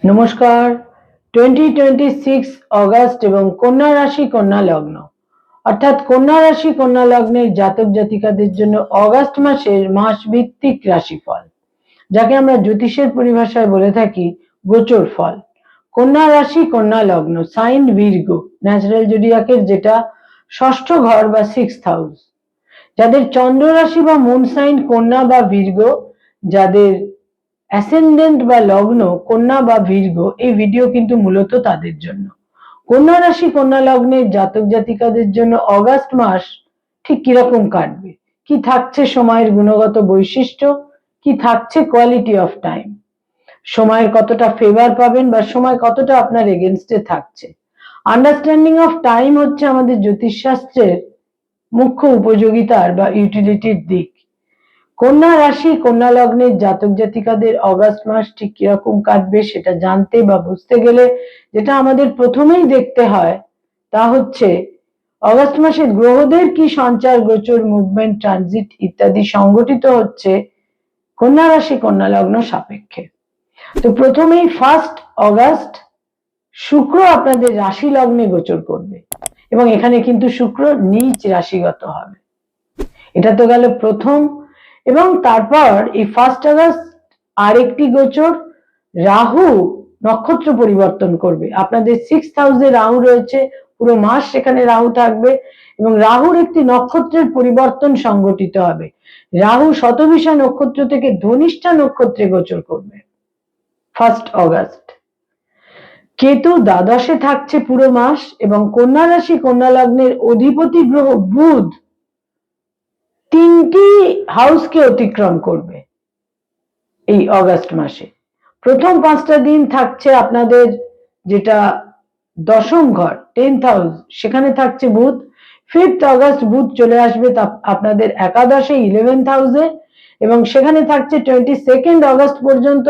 নমস্কার। 2026 অগাস্ট এবং কন্যা রাশি কন্যা লগ্ন অর্থাৎ কন্যা রাশি কন্যা লগ্নের জাতক জাতিকাদের জন্য অগাস্ট মাসের মাসভিত্তিক রাশিফল, যাকে আমরা জ্যোতিষের পরিভাষায় বলে থাকি গোচর ফল। কন্যা রাশি কন্যা লগ্ন সাইন ভির্গো, ন্যাচারাল জোডিয়াকের যেটা ষষ্ঠ ঘর বা 6th হাউস। যাদের চন্দ্র রাশি বা মুন সাইন কন্যা বা ভির্গো, যাদের অ্যাসেন্ডেন্ট বা লগ্ন কন্যা বা ভির্গো, এই ভিডিও কিন্তু মূলত তাদের জন্য। কন্যা রাশি কন্যা লগ্নের জাতক জাতিকাদের জন্য অগাস্ট মাস ঠিক কিরকম কাটবে, কি থাকছে সময়ের গুণগত বৈশিষ্ট্য, কি থাকছে কোয়ালিটি অফ টাইম, সময়ের কতটা ফেভার পাবেন বা সময় কতটা আপনার এগেনস্টে থাকছে। আন্ডারস্ট্যান্ডিং অফ টাইম হচ্ছে আমাদের জ্যোতিষশাস্ত্রের মুখ্য উপযোগিতার বা ইউটিলিটির দিক। কন্যা রাশি কন্যা লগ্নের জাতক জাতিকাদের অগাস্ট মাস ঠিক কিরকম কাটবে সেটা জানতে বা বুঝতে গেলে যেটা আমাদের প্রথমেই দেখতে হয় তা হচ্ছে অগাস্ট মাসে গ্রহদের কি সঞ্চার গোচর মুভমেন্ট ট্রানজিট ইত্যাদি সংগঠিত হচ্ছে কন্যা রাশি কন্যা লগ্ন সাপেক্ষে। তো প্রথমেই 1 অগাস্ট শুক্র আপনাদের রাশি লগ্নে গোচর করবে এবং এখানে কিন্তু শুক্র নিচ রাশিগত হবে। এটা তো গেল প্রথম। এবং তারপর এই 1 আগস্ট আরেকটি গোচর, রাহু নক্ষত্র পরিবর্তন করবে। আপনাদের 6th হাউসে রাহু রয়েছে, পুরো মাস সেখানে রাহু থাকবে এবং রাহুর একটি নক্ষত্রের পরিবর্তন সংঘটিত হবে। রাহু শতভিষা নক্ষত্র থেকে ধনিষ্ঠা নক্ষত্রে গোচর করবে 1 অগাস্ট। কেতু দ্বাদশে থাকছে পুরো মাস এবং কন্যা রাশি কন্যা লগ্নের অধিপতি গ্রহ বুধ 3টি হাউসকে অতিক্রম করবে এই অগাস্ট মাসে। প্রথম 5টা দিন থাকছে আপনাদের যেটা দশম ঘর 10th হাউস, সেখানে থাকছে বুধ। 5th অগাস্ট বুধ চলে আসবে আপনাদের একাদশে 11th হাউসে এবং সেখানে থাকছে 22nd অগাস্ট পর্যন্ত।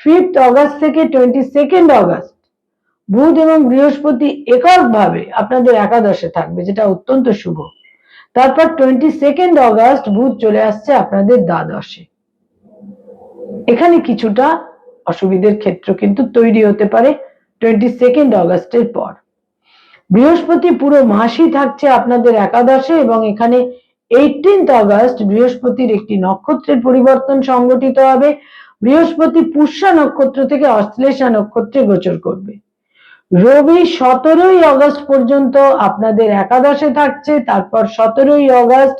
5th অগাস্ট থেকে 22nd অগাস্ট বুধ এবং বৃহস্পতি এককভাবে আপনাদের একাদশে থাকবে, যেটা অত্যন্ত শুভ। তারপর 22nd অগাস্ট বুধ চলে আসছে আপনাদের দ্বাদশে। এখানে কিছুটা অসুবিধার ক্ষেত্র কিন্তু তৈরি হতে পারে 22nd অগাস্টের পর। বৃহস্পতি পুরো মাসই থাকছে আপনাদের একাদশে এবং এখানে 18th অগাস্ট বৃহস্পতির একটি নক্ষত্রের পরিবর্তন সংঘটিত হবে। বৃহস্পতি পুষ্যা নক্ষত্র থেকে অশ্লেষা নক্ষত্রে গোচর করবে। রবি 17ই অগাস্ট পর্যন্ত আপনাদের একাদশে থাকছে, তারপর 17ই অগাস্ট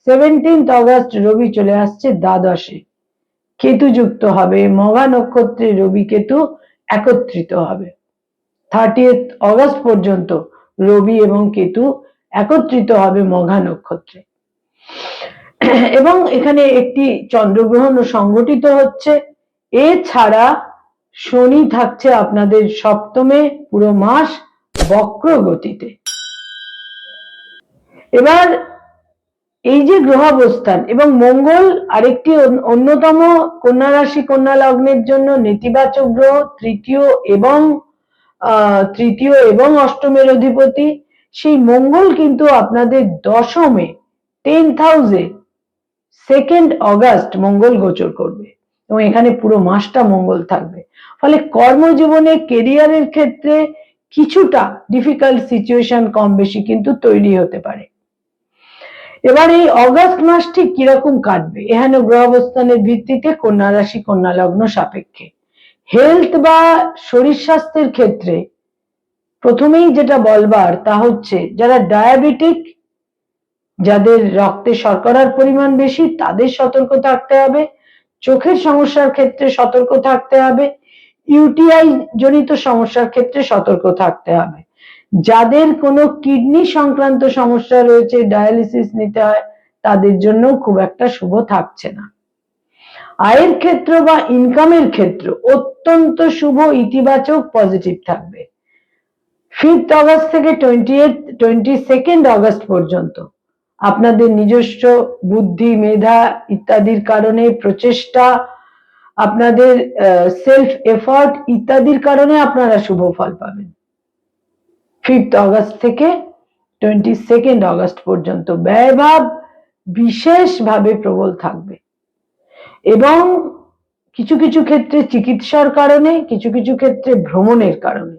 17th অগাস্ট রবি চলে আসছে দ্বাদশে। কেতু যুক্ত হবে মঘা নক্ষত্রে, রবি কেতু একত্রিত হবে। 30th অগাস্ট পর্যন্ত রবি এবং কেতু একত্রিত হবে মঘা নক্ষত্রে এবং এখানে একটি চন্দ্রগ্রহণ সংঘটিত হচ্ছে। এছাড়া শনি থাকছে আপনাদের সপ্তমে পুরো মাস বক্র গতিতে। এবার এই যে গ্রহাবস্থান এবং মঙ্গল আরেকটি অন্যতম কন্যা রাশি কন্যা লগ্নের জন্য নেতিবাচক গ্রহ, তৃতীয় এবং অষ্টমের অধিপতি। সেই মঙ্গল কিন্তু আপনাদের দশমে 10th হাউসে 2nd অগাস্ট মঙ্গল গোচর করবে এবং এখানে পুরো মাসটা মঙ্গল থাকবে। ফলে কর্মজীবনে কেরিয়ারের ক্ষেত্রে কিছুটা ডিফিকাল্ট সিচুয়েশন কম বেশি কিন্তু তৈরি হতে পারে। এবার এই অগাস্ট মাস ঠিক কিরকম কাটবে এহেন গ্রহাবস্থানের ভিত্তিতে কন্যা রাশি কন্যা লগ্ন সাপেক্ষে। হেলথ বা শরীর স্বাস্থ্যের ক্ষেত্রে প্রথমেই যেটা বলবার তা হচ্ছে যারা ডায়াবেটিক, যাদের রক্তে শর্করার পরিমাণ বেশি, তাদের সতর্ক থাকতে হবে। চোখের সমস্যার ক্ষেত্রে সতর্ক থাকতে হবে। ইউটিআই জনিত সমস্যার ক্ষেত্রে সতর্ক থাকতে হবে। যাদের কোনো কিডনি সংক্রান্ত সমস্যা রয়েছে, ডায়ালিসিস নিতে হয়, তাদের জন্য খুব একটা শুভ থাকছে না। আয়ের ক্ষেত্র বা ইনকামের ক্ষেত্র অত্যন্ত শুভ, ইতিবাচক, পজিটিভ থাকবে। 5th অগাস্ট থেকে 22nd অগাস্ট পর্যন্ত আপনাদের নিজস্ব বুদ্ধি, মেধা ইত্যাদির কারণে, প্রচেষ্টা, আপনাদের সেলফ এফর্ট ইত্যাদির কারণে আপনারা শুভ ফল পাবেন। 5th অগাস্ট থেকে 22nd অগাস্ট পর্যন্ত ব্যয়ভাব বিশেষভাবে প্রবল থাকবে এবং কিছু কিছু ক্ষেত্রে চিকিৎসার কারণে, কিছু কিছু ক্ষেত্রে ভ্রমণের কারণে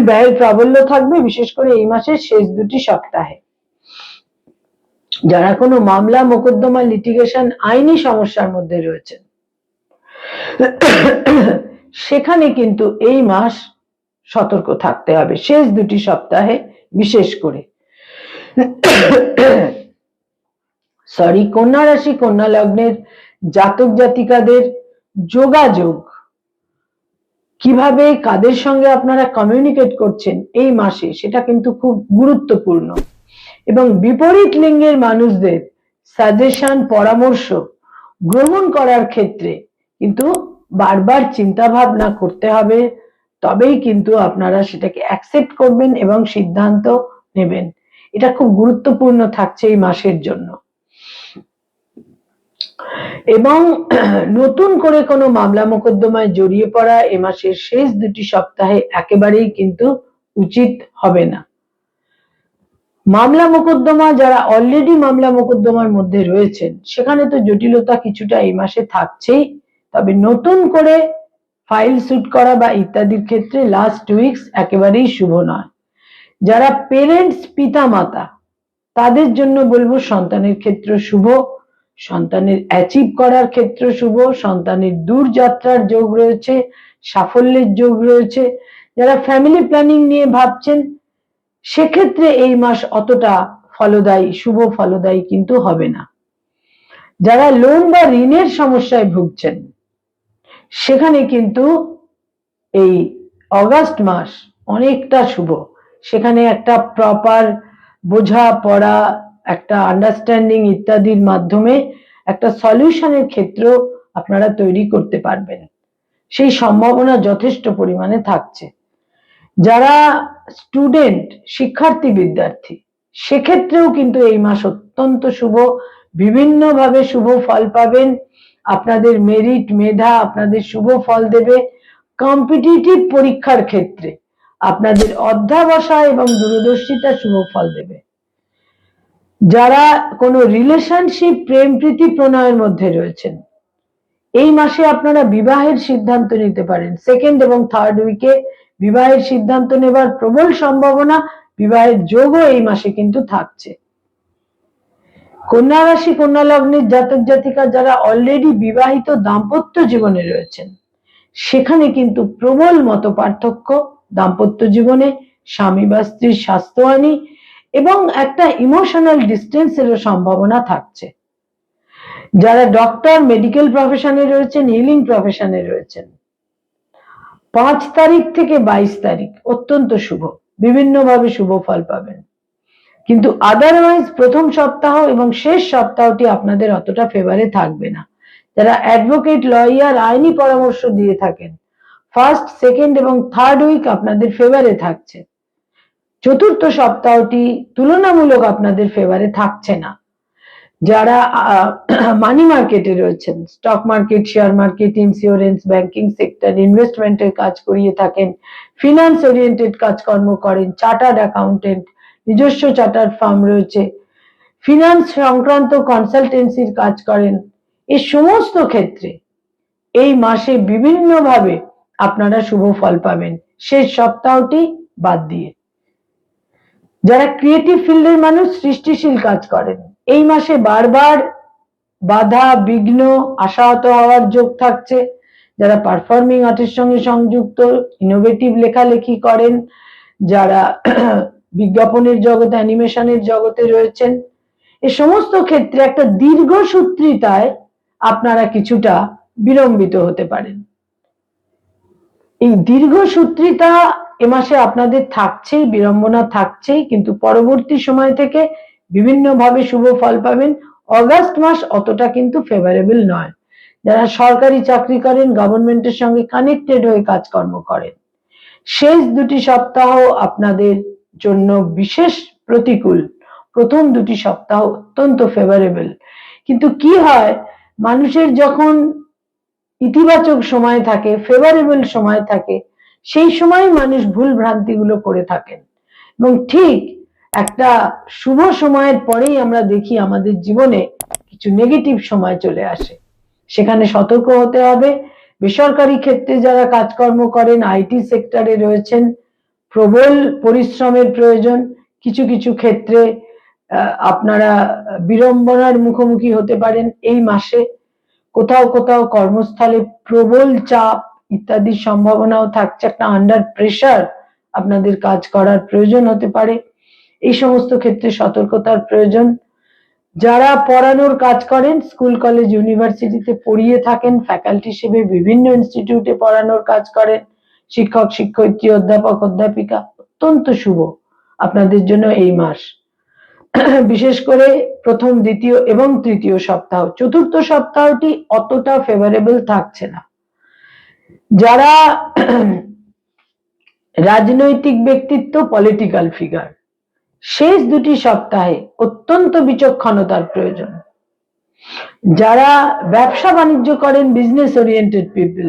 ব্যয়ের প্রাবল্য থাকবে, বিশেষ করে এই মাসের শেষ 2টি সপ্তাহে। যারা কোনো মামলা, মোকদ্দমা, লিটিগেশন, আইনি সমস্যার মধ্যে রয়েছেন, সেখানে কিন্তু এই মাস সতর্ক থাকতে হবে, শেষ 2টি সপ্তাহে বিশেষ করে। কন্যা রাশি, কন্যা লগ্নের জাতক জাতিকাদের যোগাযোগ, কিভাবে কাদের সঙ্গে আপনারা কমিউনিকেট করছেন এই মাসে, সেটা কিন্তু খুব গুরুত্বপূর্ণ। এবং বিপরীত লিঙ্গের মানুষদের সাজেশন, পরামর্শ গ্রহণ করার ক্ষেত্রে কিন্তু বারবার চিন্তা ভাবনা করতে হবে, তবেই কিন্তু আপনারা সেটাকে অ্যাকসেপ্ট করবেন এবং সিদ্ধান্ত নেবেন। এটা খুব গুরুত্বপূর্ণ থাকছে এই মাসের জন্য। এবং নতুন করে কোনো মামলা মোকদ্দমায় জড়িয়ে পড়া এ মাসের শেষ 2টি সপ্তাহে একেবারেই কিন্তু উচিত হবে না। মামলা মোকদ্দমা, যারা অলরেডি মামলা মোকদ্দমার মধ্যে রয়েছেন, সেখানে তো জটিলতা কিছুটা এই মাসে থাকছেই, তবে নতুন করে ফাইল শুট করা বা ইত্যাদির ক্ষেত্রে লাস্ট উইকস একেবারেই শুভ নয়। যারা পেরেন্টস, পিতা মাতা, তাদের জন্য বলবো সন্তানের ক্ষেত্র শুভ, সন্তানের অ্যাচিভ করার ক্ষেত্র শুভ, সন্তানের দূর যাত্রার যোগ রয়েছে, সাফল্যের যোগ রয়েছে। যারা ফ্যামিলি প্ল্যানিং নিয়ে ভাবছেন, সেক্ষেত্রে এই মাস অতটা ফলদায়ী, শুভ ফলদায়ী কিন্তু হবে না। যারা লোন বা ঋণের সমস্যায় ভুগছেন, সেখানে কিন্তু এই অগাস্ট মাস অনেকটা শুভ। সেখানে একটা প্রপার বোঝাপড়া, একটা আন্ডারস্ট্যান্ডিং ইত্যাদির মাধ্যমে একটা সলিউশনের ক্ষেত্র আপনারা তৈরি করতে পারবেন, সেই সম্ভাবনা যথেষ্ট পরিমাণে থাকছে। যারা স্টুডেন্ট, শিক্ষার্থী, বিদ্যার্থী, সেক্ষেত্রেও কিন্তু এই মাস অত্যন্ত শুভ, বিভিন্নভাবে শুভ ফল পাবেন। আপনাদের মেরিট, মেধা আপনাদের শুভ ফল দেবে। কম্পিটিটিভ পরীক্ষার ক্ষেত্রে আপনাদের অধ্যাবসায় এবং দূরদর্শিতা শুভ ফল দেবে। যারা কোনো রিলেশনশিপ, প্রেম প্রীতি প্রণয়ের মধ্যে রয়েছেন, এই মাসে আপনারা বিবাহের সিদ্ধান্ত নিতে পারেন। 2nd এবং 3rd উইকে বিবাহের সিদ্ধান্ত নেবার প্রবল সম্ভাবনা, বিবাহের যোগও এই মাসে কিন্তু থাকছে। কন্যা রাশি, কন্যা লগ্নের জাতক জাতিকা যারা অলরেডি বিবাহিত দাম্পত্য জীবনে রয়েছেন, সেখানে কিন্তু প্রবল মত পার্থক্য দাম্পত্য জীবনে, স্বামী বা স্ত্রীর স্বাস্থ্যহানি এবং একটা ইমোশনাল ডিস্টেন্সেরও সম্ভাবনা থাকছে। যারা ডক্টর, মেডিকেল প্রফেশনে রয়েছেন, হিলিং প্রফেশনে রয়েছেন, 5 তারিখ থেকে 22 তারিখ অত্যন্ত শুভ, বিভিন্নভাবে শুভ ফল পাবেন। কিন্তু আদারওয়াইজ প্রথম সপ্তাহ এবং শেষ সপ্তাহটি আপনাদের অতটা ফেভারে থাকবে না। যারা অ্যাডভোকেট, লয়ার, আইনি পরামর্শ দিয়ে থাকেন, 1st, 2nd এবং 3rd উইক আপনাদের ফেভারে থাকছে। চতুর্থ সপ্তাহটি তুলনামূলক আপনাদের ফেভারে থাকছে না। যারা মানি মার্কেটে রয়েছেন, stock market, share market, insurance, banking sector, ইনভেস্টমেন্টের কাজ করিয়ে থাকেন, ফিনান্স ওরিয়েন্টেড কাজকর্ম করেন, চার্টার্ড অ্যাকাউন্টেন্ট, নিজস্ব চার্টার্ড ফার্ম রয়েছে, ফিনান্স সংক্রান্ত কনসালটেন্সির কাজ করেন, এই সমস্ত ক্ষেত্রে এই মাসে বিভিন্নভাবে আপনারা শুভ ফল পাবেন, শেষ সপ্তাহটি বাদ দিয়ে। যারা ক্রিয়েটিভ ফিল্ডের মানুষ, সৃষ্টিশীল কাজ করেন, এই মাসে বারবার বাধা, বিঘ্ন, আশাহত হওয়ার যোগ থাকছে। যারা পারফর্মিং আর্টের সঙ্গে সংযুক্ত, ইনোভেটিভ লেখালেখি করেন, যারা বিজ্ঞাপনের জগতে, অ্যানিমেশনের জগতে রয়েছেন, এই সমস্ত ক্ষেত্রে একটা দীর্ঘসূত্রিতায় আপনারা কিছুটা বিলম্বিত হতে পারেন। এই দীর্ঘসূত্রিতা এ মাসে আপনাদের থাকছেই, বিড়ম্বনা থাকছেই, কিন্তু পরবর্তী সময় থেকে বিভিন্নভাবে শুভ ফল পাবেন। অগাস্ট মাস অতটা কিন্তু ফেভারেবল নয়। যারা সরকারি চাকরি করেন, গভর্নমেন্টের সঙ্গে কানেক্টেড হয়ে কাজকর্ম করেন, শেষ 2টি সপ্তাহ আপনাদের জন্য বিশেষ প্রতিকূল। প্রথম 2টি সপ্তাহ অত্যন্ত ফেভারেবল। কিন্তু কি হয়, মানুষের যখন ইতিবাচক সময় থাকে, ফেভারেবল সময় থাকে, সেই সময় মানুষ ভুল ভ্রান্তিগুলো করে থাকেন এবং ঠিক একটা শুভ সময়ের পরেই আমরা দেখি আমাদের জীবনে কিছু নেগেটিভ সময় চলে আসে। সেখানে সতর্ক হতে হবে। বেসরকারি ক্ষেত্রে যারা কাজকর্ম করেন, আইটি সেক্টরে রয়েছেন, প্রবল পরিশ্রমের প্রয়োজন। কিছু কিছু ক্ষেত্রে আপনারা বিড়ম্বনার মুখোমুখি হতে পারেন এই মাসে। কোথাও কোথাও কর্মস্থলে প্রবল চাপ ইত্যাদির সম্ভাবনাও থাকছে। একটা আন্ডার প্রেসার আপনাদের কাজ করার প্রয়োজন হতে পারে। এই সমস্ত ক্ষেত্রে সতর্কতার প্রয়োজন। যারা পড়ানোর কাজ করেন, স্কুল কলেজ ইউনিভার্সিটিতে পড়িয়ে থাকেন, ফ্যাকাল্টি হিসেবে বিভিন্ন ইনস্টিটিউটে পড়ানোর কাজ করেন, শিক্ষক শিক্ষয়িত্রী অধ্যাপক অধ্যাপিকা, অত্যন্ত শুভ আপনাদের জন্য এই মাস। বিশেষ করে প্রথম, দ্বিতীয় এবং তৃতীয় সপ্তাহ। চতুর্থ সপ্তাহটি অতটা ফেভারেবল থাকছে না। যারা রাজনৈতিক ব্যক্তিত্ব, পলিটিক্যাল ফিগার, শেষ দুটি সপ্তাহে অত্যন্ত বিচক্ষণতার প্রয়োজন। যারা ব্যবসা বাণিজ্য করেন, বিজনেস ওরিয়েন্টেড পিপল,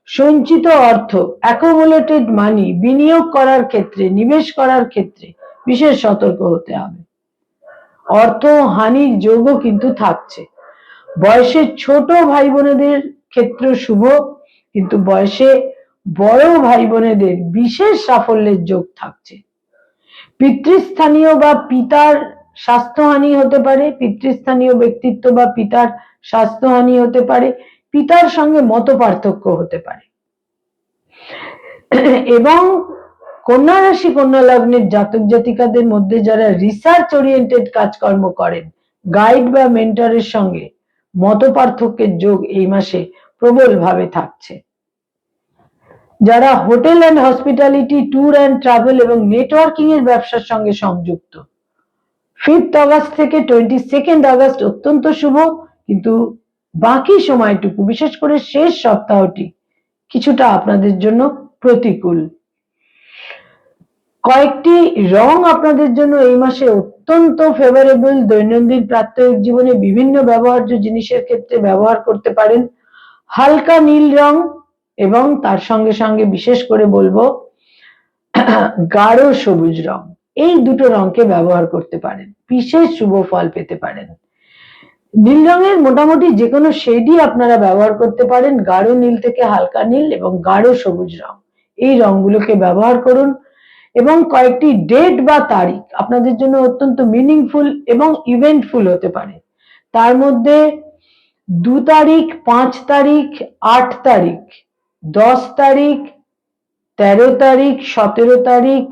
সঞ্চিত অর্থ, অ্যাকুমুলেটেড মানি বিনিয়োগ করার ক্ষেত্রে, নিবেশ করার ক্ষেত্রে বিশেষ সতর্ক হতে হবে। অর্থ হানির যোগও কিন্তু থাকছে। বয়সে ছোট ভাই বোনেদের ক্ষেত্রে শুভ, কিন্তু বয়সে বড় ভাই বোনেদের বিশেষ সাফল্যের যোগ থাকছে। পিতৃস্থানীয় বা পিতার স্বাস্থ্যহানি হতে পারে, পিতৃস্থানীয় ব্যক্তিত্ব বা পিতার স্বাস্থ্যহানি হতে পারে, পিতার সঙ্গে মত পার্থক্য হতে পারে। এবং কন্যা রাশি কন্যা লগ্নের জাতক জাতিকাদের মধ্যে যারা রিসার্চ ওরিয়েন্টেড কাজকর্ম করেন, গাইড বা মেন্টরের সঙ্গে মত পার্থক্যের যোগ এই মাসে প্রবল ভাবে থাকছে। যারা hotel and hospitality, tour and travel এবং নেটওয়ার্কিং এর ব্যবসার সঙ্গে সংযুক্ত, 5th অগস্ট থেকে 22nd অগস্ট অত্যন্ত শুভ, কিন্তু বাকি সময়টুকু, বিশেষ করে শেষ সপ্তাহটি কিছুটা আপনাদের জন্য প্রতিকূল। কয়েকটি রং আপনাদের জন্য এই মাসে অত্যন্ত ফেভারেবল। দৈনন্দিন প্রাত্যহিক জীবনে বিভিন্ন ব্যবহার্য জিনিসের ক্ষেত্রে ব্যবহার করতে পারেন। হালকা নীল রং এবং তার সঙ্গে সঙ্গে বিশেষ করে বলবো গাঢ় সবুজ রং, এই দুটো রংকে ব্যবহার করতে পারেন, বিশেষ শুভ ফল পেতে পারেন। নীল রঙের মোটামুটি যে কোনো শেডই আপনারা ব্যবহার করতে পারেন, গাঢ় নীল থেকে হালকা নীল এবং গাঢ় সবুজ রং, এই রংগুলোকে ব্যবহার করুন। এবং কয়েকটি ডেট বা তারিখ আপনাদের জন্য অত্যন্ত মিনিংফুল এবং ইভেন্টফুল হতে পারে। তার মধ্যে 2 তারিখ, 5 তারিখ, 8 তারিখ, 10 তারিখ, 13 তারিখ, 17 তারিখ,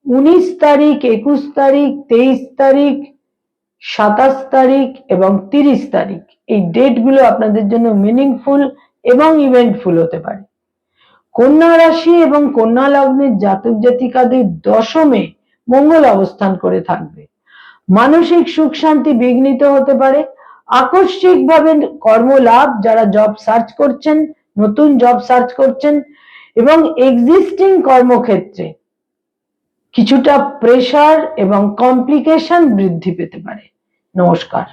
19 তারিখ, 21 তারিখ, 23 তারিখ, 27 তারিখ এবং 30 তারিখ, এই ডেটগুলো আপনাদের জন্য মিনিংফুল এবং ইভেন্টফুল হতে পারে। কন্যা রাশি এবং কন্যা লগ্নের জাতক জাতিকাদের দশমে মঙ্গল অবস্থান করে থাকবে। মানসিক সুখ শান্তি বিঘ্নিত হতে পারে। আকস্মিকভাবে কর্মলাভ, যারা জব সার্চ করছেন, নতুন জব সার্চ করছেন এবং এক্সিস্টিং কর্মক্ষেত্রে কিছুটা প্রেসার এবং কমপ্লিকেশন বৃদ্ধি পেতে পারে। নমস্কার।